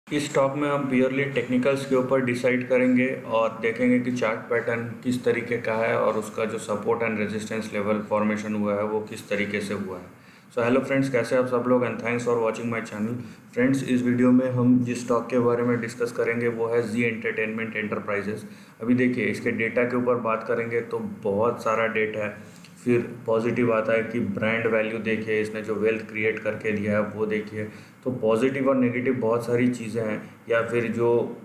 इस टॉक में हम प्योरली टेक्निकल्स के ऊपर डिसाइड करेंगे और देखेंगे कि चार्ट पैटर्न किस तरीके का है और उसका जो support and resistance level formation हुआ है वो किस तरीके से हुआ है। सो हेलो फ्रेंड्स, कैसे आप सब लोग and thanks for watching my channel. Friends, इस वीडियो में हम जिस स्टॉक के बारे में डिस्कस करेंगे वो है जी एंटरटेनमेंट एंटरप्राइजेस। अभी देखिए, इसके डेटा के ऊपर बात करेंगे तो बहुत सारा डेटा है। फिर पॉजिटिव आता है कि ब्रांड वैल्यू देखिए, इसने जो वेल्थ क्रिएट करके दिया है वो देखिए। तो पॉजिटिव और नेगेटिव बहुत सारी चीज़ें हैं, या फिर जो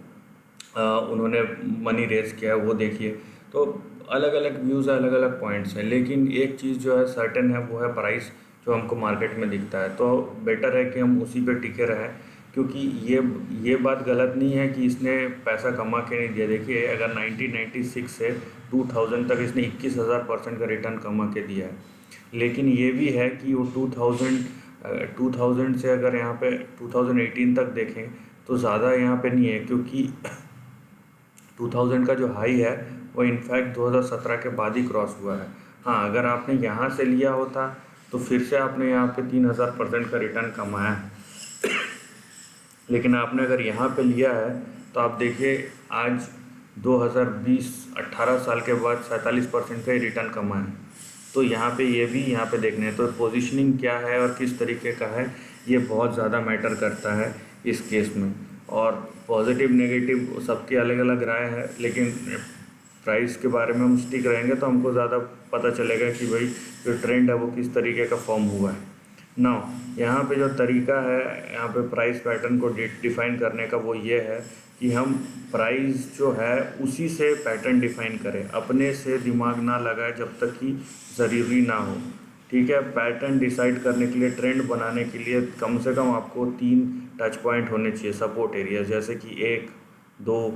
उन्होंने मनी रेज किया है वो देखिए। तो अलग अलग व्यूज़ है, अलग अलग पॉइंट्स हैं, लेकिन एक चीज़ जो है सर्टेन है वो है प्राइस जो हमको मार्केट में दिखता है। तो बेटर है कि हम उसी पे टिके रहें, क्योंकि ये बात गलत नहीं है कि इसने पैसा कमा के नहीं दिया। देखिए, अगर 1996 से 2000 तक इसने 21,000% का रिटर्न कमा के दिया है, लेकिन ये भी है कि वो 2000 से अगर यहाँ पे 2018 तक देखें तो ज़्यादा यहाँ पे नहीं है, क्योंकि 2000 का जो हाई है वो इनफैक्ट 2017 के बाद ही क्रॉस हुआ है। हाँ, अगर आपने यहाँ से लिया होता तो फिर से आपने यहाँ पे 3000% का रिटर्न कमाया है, लेकिन आपने अगर यहाँ पे लिया है तो आप देखिए आज 2020 18 साल के बाद 47% का ही रिटर्न कमाया है। तो यहाँ पे ये भी यहाँ पे देखने हैं, तो पोजीशनिंग क्या है और किस तरीके का है ये बहुत ज़्यादा मैटर करता है इस केस में। और पॉजिटिव नेगेटिव सबकी अलग अलग राय है, लेकिन प्राइस के बारे में हम स्टिक रहेंगे तो हमको ज़्यादा पता चलेगा कि भाई जो ट्रेंड है वो किस तरीके का फॉर्म हुआ है। नाउ यहाँ पे जो तरीका है यहाँ पे प्राइस पैटर्न को डिफ़ाइन करने का वो ये है कि हम प्राइस जो है उसी से पैटर्न डिफ़ाइन करें, अपने से दिमाग ना लगाए जब तक कि ज़रूरी ना हो। ठीक है, पैटर्न डिसाइड करने के लिए, ट्रेंड बनाने के लिए कम से कम आपको 3 टच पॉइंट होने चाहिए, सपोर्ट एरिया, जैसे कि 1 2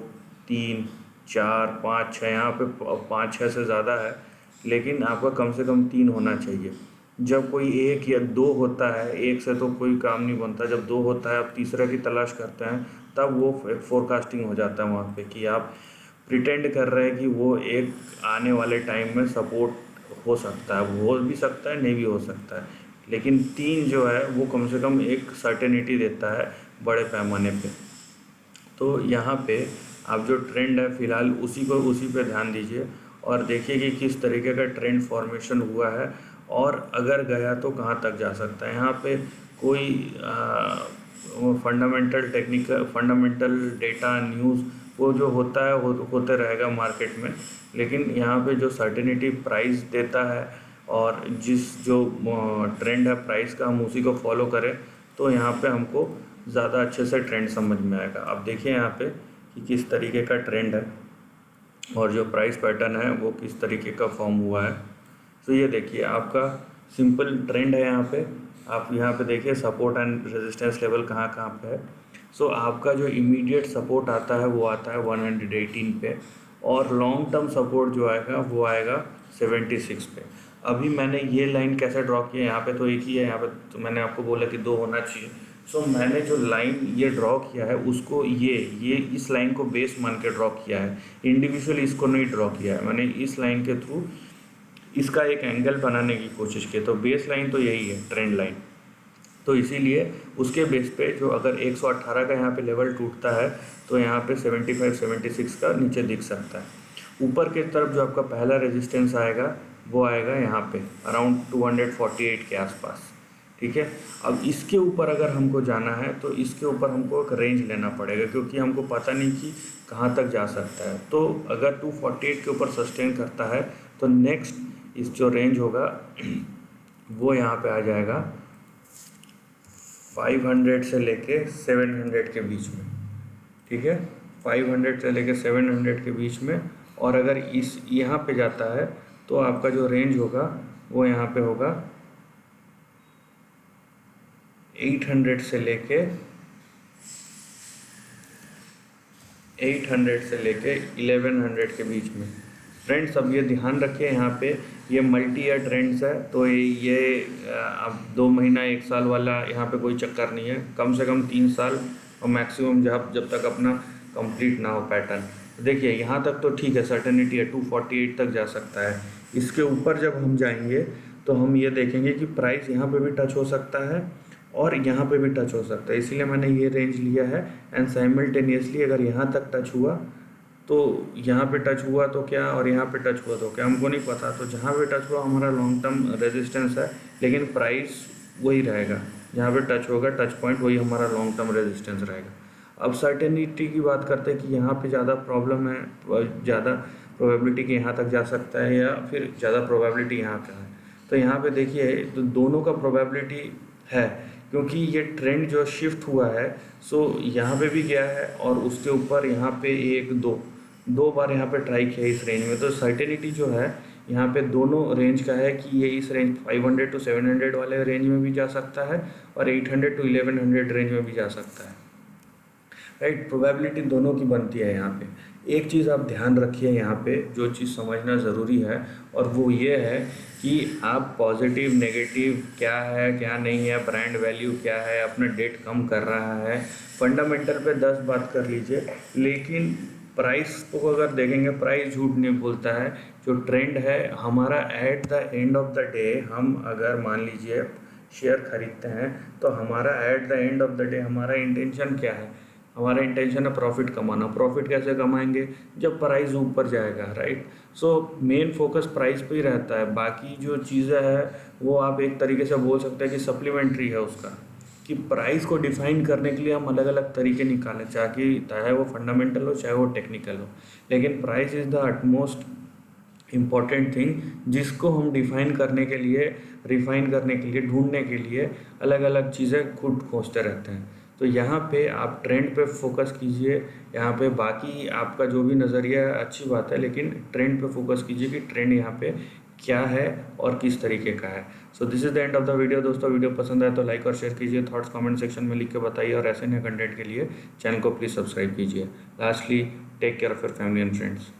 3 4 5 6। यहाँ पे 5 6 से ज़्यादा है, लेकिन आपका कम से कम 3 होना चाहिए। जब कोई 1 या 2 होता है, 1 से तो कोई काम नहीं बनता, जब 2 होता है आप तीसरा की तलाश करते हैं, तब वो फोरकास्टिंग हो जाता है वहाँ पे कि आप प्रिटेंड कर रहे हैं कि वो एक आने वाले टाइम में सपोर्ट हो सकता है, हो भी सकता है, नहीं भी हो सकता है, लेकिन 3 जो है वो कम से कम एक सर्टेनिटी देता है बड़े पैमाने पे। तो यहाँ पे आप जो ट्रेंड है फ़िलहाल उसी पे ध्यान दीजिए और देखिए कि किस तरीके का ट्रेंड फॉर्मेशन हुआ है और अगर गया तो कहाँ तक जा सकता है। यहाँ पे कोई फंडामेंटल डेटा न्यूज़ वो जो होता है होते रहेगा मार्केट में, लेकिन यहाँ पे जो सर्टेनिटी प्राइस देता है और जो ट्रेंड है प्राइस का, हम उसी को फॉलो करें तो यहाँ पे हमको ज़्यादा अच्छे से ट्रेंड समझ में आएगा। अब देखिए यहाँ पे कि किस तरीके का ट्रेंड है और जो प्राइस पैटर्न है वो किस तरीके का फॉर्म हुआ है। तो ये देखिए आपका सिंपल ट्रेंड है। यहाँ पे आप यहाँ पे देखिए सपोर्ट एंड रेजिस्टेंस लेवल कहाँ कहाँ पे है। सो आपका जो इमीडिएट सपोर्ट आता है वो आता है 118 पे, और लॉन्ग टर्म सपोर्ट जो आएगा वो आएगा 76 पे। अभी मैंने ये लाइन कैसे ड्रॉ की है, यहाँ पे तो एक ही है, यहाँ पे तो मैंने आपको बोला कि 2 होना चाहिए। सो मैंने जो लाइन ये ड्रॉ किया है उसको ये इस लाइन को बेस मान के ड्रॉ किया है, इंडिविजुअली इसको नहीं ड्रॉ किया है मैंने। इस लाइन के थ्रू इसका एक एंगल बनाने की कोशिश की, तो बेस लाइन तो यही है, ट्रेंड लाइन। तो इसीलिए उसके बेस पे जो अगर 118 का यहाँ पे लेवल टूटता है तो यहाँ पे 75 76 का नीचे दिख सकता है। ऊपर के तरफ जो आपका पहला रेजिस्टेंस आएगा वो आएगा यहाँ पे अराउंड 248 के आसपास। ठीक है, अब इसके ऊपर अगर हमको जाना है तो इसके ऊपर हमको एक रेंज लेना पड़ेगा, क्योंकि हमको पता नहीं कि कहाँ तक जा सकता है। तो अगर 248 के ऊपर सस्टेन करता है तो नेक्स्ट इस जो रेंज होगा वो यहाँ पे आ जाएगा 500 से लेके 700 के बीच में। ठीक है, 500 से लेके 700 के बीच में, और अगर इस यहाँ पे जाता है तो आपका जो रेंज होगा वो यहाँ पे होगा 800 से लेके 1100 के बीच में। फ्रेंड्स, अब ये ध्यान रखिए, यहाँ पे ये मल्टी ईयर ट्रेंड्स है, तो ये अब 2 महीना 1 साल वाला यहाँ पे कोई चक्कर नहीं है, कम से कम 3 साल और मैक्सिमम जब तक अपना कंप्लीट ना हो पैटर्न। देखिए यहाँ तक तो ठीक है, सर्टेनिटी है, 248 तक जा सकता है। इसके ऊपर जब हम जाएंगे तो हम ये देखेंगे कि प्राइस यहाँ पे भी टच हो सकता है और यहाँ पे भी टच हो सकता है, इसीलिए मैंने ये रेंज लिया है। एंड साइमल्टेनियसली अगर यहाँ तक टच हुआ तो यहाँ पे टच हुआ तो क्या, और यहाँ पे टच हुआ तो क्या, हमको नहीं पता। तो जहाँ पे टच हुआ हमारा लॉन्ग टर्म रेजिस्टेंस है, लेकिन प्राइस वही रहेगा। जहाँ पे टच होगा टच पॉइंट वही हमारा लॉन्ग टर्म रेजिस्टेंस रहेगा। अब सर्टेनिटी की बात करते हैं कि यहाँ पे ज़्यादा प्रॉब्लम है, ज़्यादा प्रोबेबिलिटी कि यहाँ तक जा सकता है या फिर ज़्यादा प्रोबेबिलिटी यहाँ का है। तो यहाँ पे देखिए तो दोनों का प्रोबेबिलिटी है, क्योंकि ये ट्रेंड जो शिफ्ट हुआ है सो यहाँ पे भी गया है और उसके ऊपर यहाँ पे एक दो बार यहाँ पे ट्राई किया इस रेंज में। तो सर्टेनिटी जो है यहाँ पे दोनों रेंज का है कि ये इस रेंज 500 to 700 वाले रेंज में भी जा सकता है और 800 to 1100 रेंज में भी जा सकता है, राइट। प्रोबेबिलिटी दोनों की बनती है यहाँ पे। एक चीज़ आप ध्यान रखिए यहाँ पे, जो चीज़ समझना ज़रूरी है, और वो ये है कि आप पॉजिटिव नेगेटिव क्या है क्या नहीं है, ब्रांड वैल्यू क्या है, अपना डेट कम कर रहा है, फंडामेंटल पे 10 बात कर लीजिए, लेकिन प्राइस को अगर देखेंगे, प्राइस झूठ नहीं बोलता है। जो ट्रेंड है हमारा at the end of the day, हम अगर मान लीजिए शेयर खरीदते हैं तो हमारा at the end of the day हमारा इंटेंशन क्या है, हमारा इंटेंशन है प्रॉफिट कमाना। प्रॉफिट कैसे कमाएंगे, जब प्राइस ऊपर जाएगा, right. So main focus price पे ही रहता है, बाकी जो चीज़ें हैं वो आप एक तरीके से बोल सकते हैं कि सप्लीमेंट्री है उसका, कि प्राइस को डिफाइन करने के लिए हम अलग अलग तरीके निकालें, चाहे वो फंडामेंटल हो चाहे वो टेक्निकल हो, लेकिन price is the utmost important thing, जिसको हम डिफाइन करने के लिए, रिफाइन करने के लिए, ढूंढने के लिए अलग अलग चीज़ें खुद खोजते रहते हैं। तो यहाँ पे आप ट्रेंड पे फोकस कीजिए, यहाँ पे बाकी आपका जो भी नज़रिया है अच्छी बात है, लेकिन ट्रेंड पे फोकस कीजिए कि ट्रेंड यहाँ पे क्या है और किस तरीके का है। So this is the end of the video दोस्तों। वीडियो पसंद आए तो लाइक और शेयर कीजिए, थॉट्स कमेंट सेक्शन में लिख के बताइए, और ऐसे नए कंटेंट के लिए चैनल को प्लीज़ सब्सक्राइब कीजिए। Lastly, take care of your family and friends.